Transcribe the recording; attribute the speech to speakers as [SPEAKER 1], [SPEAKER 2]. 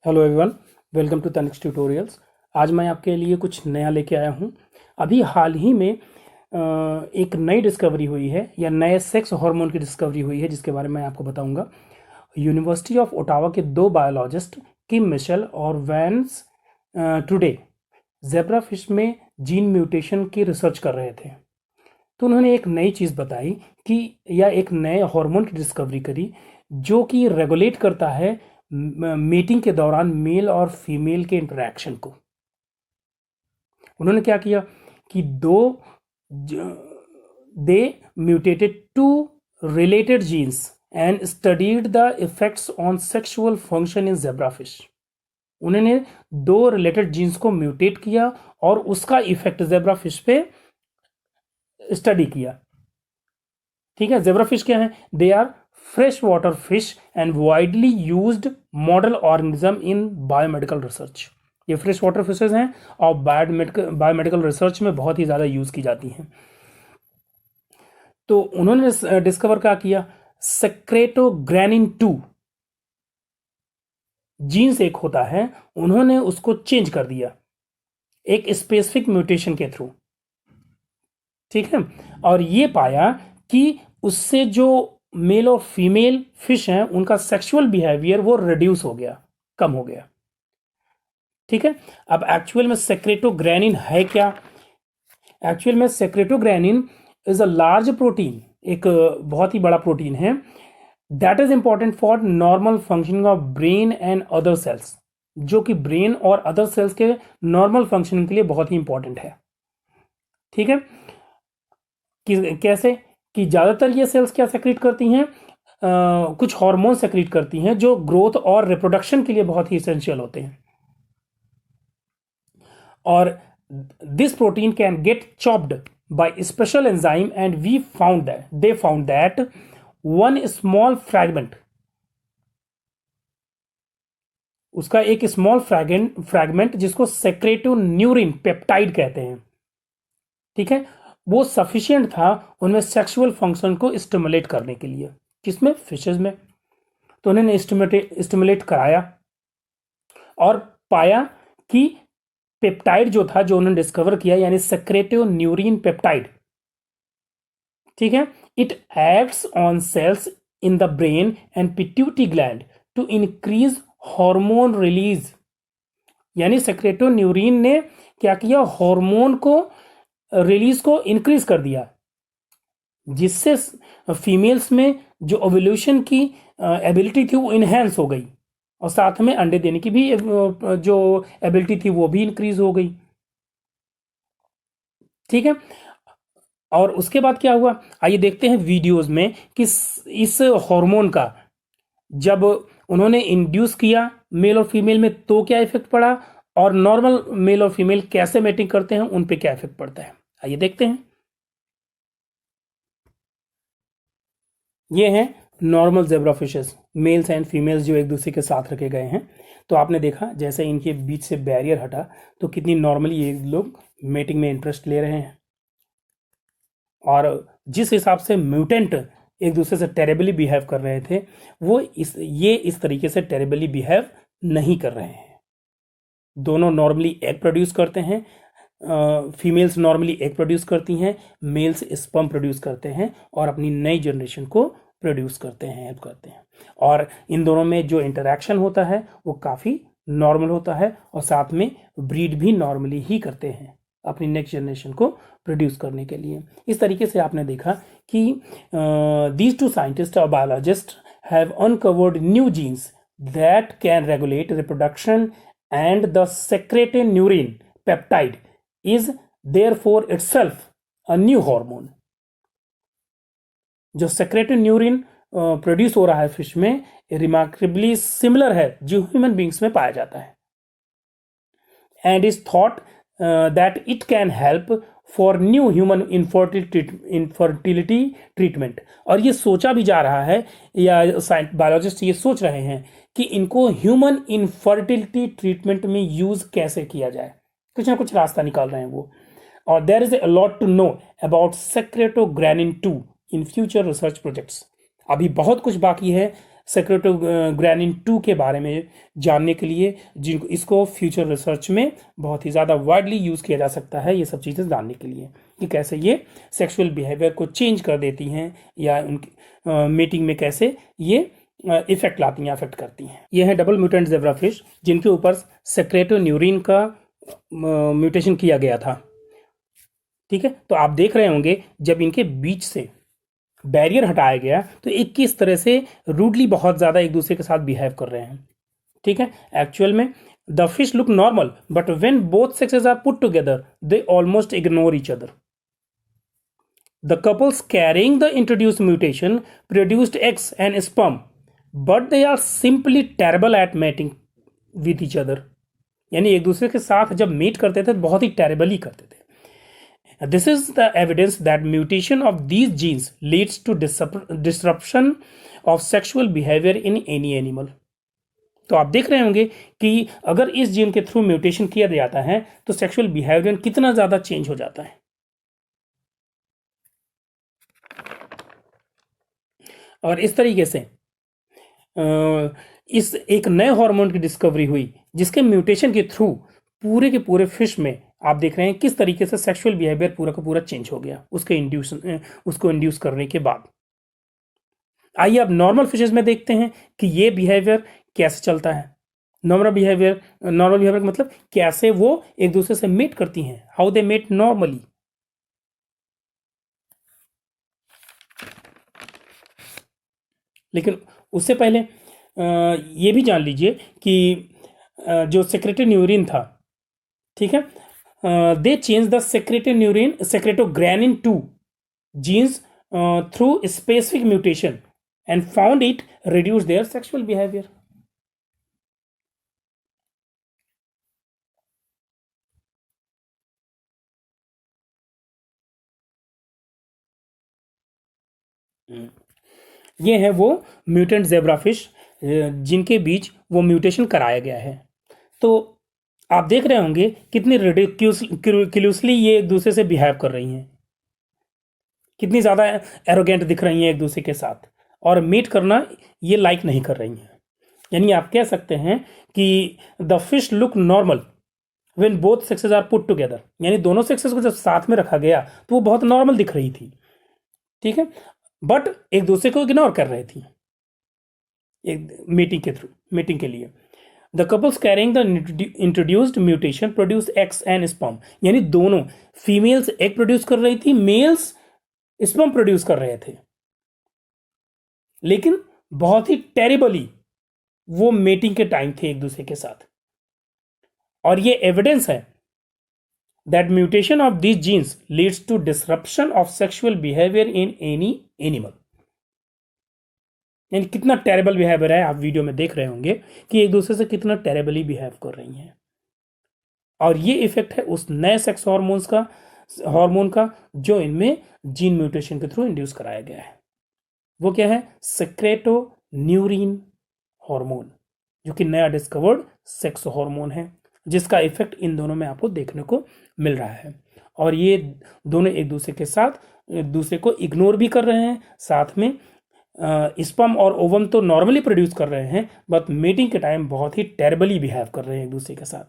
[SPEAKER 1] Hello everyone, welcome to तनिक्स tutorials. आज मैं आपके लिए कुछ नया लेके आया हूँ। अभी हाल ही में एक नई डिस्कवरी हुई है या नए सेक्स हार्मोन की डिस्कवरी हुई है, जिसके बारे में आपको बताऊंगा। यूनिवर्सिटी ऑफ ओटावा के दो बायोलॉजिस्ट किम मिशेल और वैंस टुडे जेब्रा फिश में जीन म्यूटेशन की रिसर्च कर रहे थे। तो उन्होंने एक नई चीज़ बताई कि या एक नए हार्मोन की डिस्कवरी करी जो कि रेगुलेट करता है मीटिंग के दौरान मेल और फीमेल के इंटरेक्शन को। उन्होंने क्या किया कि they mutated two related genes and studied the effects on sexual function in zebra fish. उन्होंने दो रिलेटेड जीन्स को म्यूटेट किया और उसका इफेक्ट जेब्रा फिश पे स्टडी किया। ठीक है, जेब्रा फिश क्या है? They are fresh water fish and widely used model organism in biomedical research. ये फ्रेश वाटर फिशेज हैं और बायोमेडिकल रिसर्च में बहुत ही ज़्यादा यूज़ की जाती हैं। तो उन्होंने डिस्कवर क्या किया? सेक्रेटोग्रेनिन 2 जीन्स एक होता है, उन्होंने उसको चेंज कर दिया एक स्पेसिफिक म्यूटेशन के थ्रू। ठीक है, और ये पाया कि उससे जो मेल और फीमेल फिश हैं उनका सेक्सुअल बिहेवियर वो रिड्यूस हो गया, कम हो गया। ठीक है, अब एक्चुअल में सेक्रेटोग्रेनिन है क्या? एक्चुअल में सेक्रेटोग्रेनिन इज अ लार्ज प्रोटीन, एक बहुत ही बड़ा प्रोटीन है that is important for normal functioning of brain and other sales, जो कि ब्रेन और अदर सेल्स के नॉर्मल फंक्शनिंग के लिए बहुत ही इंपॉर्टेंट है। ठीक है, कि कैसे कि ज़्यादातर ये सेल्स क्या सेक्रेट करती हैं? कुछ हार्मोन सेक्रेट करती हैं जो ग्रोथ और रिप्रोडक्शन के लिए बहुत ही इसेंशियल होते हैं। और this protein can get chopped by special enzyme and we found that they found that one small fragment, उसका एक स्मॉल फ्रैगमेंट जिसको सेक्रेटोन्यूरिन पेप्टाइड कहते हैं, ठीक है, वो सफिशिएंट था उनमें सेक्सुअल फंक्शन को स्टिमुलेट करने के लिए। किसमें? फिशेज में। तो उन्होंने स्टिमुलेट कराया और पाया कि पेप्टाइड जो था, जो उन्होंने डिस्कवर किया, यानी सेक्रेटोन्यूरिन पेप्टाइड, ठीक है, it acts on cells in the brain and pituitary gland to increase hormone release. यानी सेक्रेटोन्यूरिन ने क्या किया? हार्मोन को रिलीज को इंक्रीज कर दिया, जिससे फीमेल्स में जो ओव्यूलेशन की एबिलिटी थी वो इनहेंस हो गई और साथ में अंडे देने की भी जो एबिलिटी थी वो भी इंक्रीज हो गई। ठीक है, और उसके बाद क्या हुआ, आइए देखते हैं वीडियोस में कि इस हार्मोन का जब उन्होंने इंड्यूस किया मेल और फीमेल में तो क्या इफेक्ट पड़ा, और नॉर्मल मेल और फीमेल कैसे मैटिंग करते हैं उन पे क्या इफेक्ट पड़ता है। आइए देखते हैं। ये हैं normal zebra fishes, mails and females जो एक दूसरे के साथ रखे गए हैं। तो आपने देखा जैसे इनके बीच से बैरियर हटा तो कितनी नॉर्मली ये लोग मेटिंग में इंटरेस्ट ले रहे हैं, और जिस हिसाब से म्यूटेंट एक दूसरे से टेरेबली बिहेव कर रहे थे वो इस तरीके से टेरेबली बिहेव नहीं कर रहे हैं। दोनों नॉर्मली एग प्रोड्यूस करते हैं, फीमेल्स नॉर्मली एग प्रोड्यूस करती हैं, मेल्स स्पर्म प्रोड्यूस करते हैं और अपनी नई जनरेशन को प्रोड्यूस करते हैं, हेल्प करते हैं। और इन दोनों में जो इंटरेक्शन होता है वो काफ़ी नॉर्मल होता है और साथ में ब्रीड भी नॉर्मली ही करते हैं अपनी नेक्स्ट जनरेशन को प्रोड्यूस करने के लिए। इस तरीके से आपने देखा कि दीज टू साइंटिस्ट और biologist have uncovered new genes that can regulate reproduction and the secretoneurin peptide is therefore itself a new hormone। जो सेक्रेटोन्यूरिन प्रोड्यूस हो रहा है फिश में रिमार्केबली सिमिलर है जो ह्यूमन बींग्स में पाया जाता है, and is thought that it can help for new human infertility treatment. और ये सोचा भी जा रहा है या बायोलॉजिस्ट ये सोच रहे हैं कि इनको ह्यूमन इनफर्टिलिटी ट्रीटमेंट में यूज कैसे किया जाए, कुछ ना कुछ रास्ता निकाल रहे हैं वो। और there is a lot to know about secretogranin 2 in future research projects. अभी बहुत कुछ बाकी है सेक्रेटोग्रेनिन 2 के बारे में जानने के लिए, जिनको इसको फ्यूचर रिसर्च में बहुत ही ज़्यादा वाइडली यूज़ किया जा सकता है, ये सब चीज़ें जानने के लिए कि कैसे ये सेक्सुअल बिहेवियर को चेंज कर देती हैं या उनकी मीटिंग में कैसे ये इफेक्ट लाती हैं, अफेक्ट करती हैं। ये है डबल म्यूटेंट ज़ेब्राफिश जिनके ऊपर सेक्रेटोन्यूरिन का म्यूटेशन किया गया था। ठीक है, तो आप देख रहे होंगे जब इनके बीच से बैरियर हटाया गया तो एक किस तरह से रूडली बहुत ज़्यादा एक दूसरे के साथ बिहेव कर रहे हैं। ठीक है, एक्चुअल में the fish look normal but when both sexes are put together they almost ignore each other. The couples carrying the introduced mutation produced eggs and sperm but they are simply terrible at mating with each other. यानी एक दूसरे के साथ जब meet करते थे बहुत ही terribly करते थे। This is the evidence that mutation of these genes leads to disruption of sexual behavior in any animal. तो आप देख रहे होंगे कि अगर इस जीन के थ्रू म्यूटेशन किया जाता है तो सेक्सुअल बिहेवियर कितना ज्यादा चेंज हो जाता है। और इस तरीके से इस एक नए हार्मोन की डिस्कवरी हुई जिसके म्यूटेशन के थ्रू पूरे के पूरे फिश में आप देख रहे हैं किस तरीके से सेक्सुअल बिहेवियर पूरा का पूरा चेंज हो गया उसको इंड्यूस करने के बाद। आइए अब नॉर्मल फिशेस में देखते हैं कि ये बिहेवियर कैसे चलता है। नॉर्मल बिहेवियर का मतलब कैसे वो एक दूसरे से मेट करती हैं, हाउ दे मेट नॉर्मली। लेकिन उससे पहले ये भी जान लीजिए कि जो सेक्रेटोन्यूरिन था, ठीक है, they change the secretogranin 2 genes through specific mutation and found it reduce their sexual behavior. ये है वो म्यूटेंट ज़ेब्राफिश जिनके बीच वो म्यूटेशन कराया गया है। तो आप देख रहे होंगे कितनी रिडिक्यूलसली ये एक दूसरे से बिहेव कर रही हैं, कितनी ज़्यादा एरोगेंट दिख रही हैं एक दूसरे के साथ, और मीट करना ये लाइक नहीं कर रही हैं। यानी आप कह सकते हैं कि the fish look normal when both sexes are put together. यानी दोनों सेक्सेस को जब साथ में रखा गया तो वो बहुत नॉर्मल दिख रही थी, ठीक है, बट एक दूसरे को इग्नोर कर रही थी एक मीटिंग के लिए। The couples carrying the introduced mutation produce eggs and sperm. यानी दोनों फीमेल्स एग प्रोड्यूस कर रही थी, मेल्स स्पर्म प्रोड्यूस कर रहे थे, लेकिन बहुत ही टेरिबली वो मेटिंग के टाइम थे एक दूसरे के साथ। और ये एविडेंस है that mutation of these genes leads to disruption of sexual behaviour in any animal. यानी कितना टेरेबल बिहेवियर है, आप वीडियो में देख रहे होंगे कि एक दूसरे से कितना टेरेबली बिहेव कर रही हैं। और ये इफेक्ट है उस नए सेक्स हार्मोन का जो इनमें जीन म्यूटेशन के थ्रू इंड्यूस कराया गया है। वो क्या है? सेक्रेटोन्यूरिन हार्मोन, जो कि नया डिस्कवर्ड सेक्स हार्मोन है, जिसका इफेक्ट इन दोनों में आपको देखने को मिल रहा है। और ये दोनों एक दूसरे के साथ दूसरे को इग्नोर भी कर रहे हैं, साथ में स्पर्म और ओवम तो नॉर्मली प्रोड्यूस कर रहे हैं, बट मीटिंग के टाइम बहुत ही टेरेबली बिहेव कर रहे हैं एक दूसरे के साथ।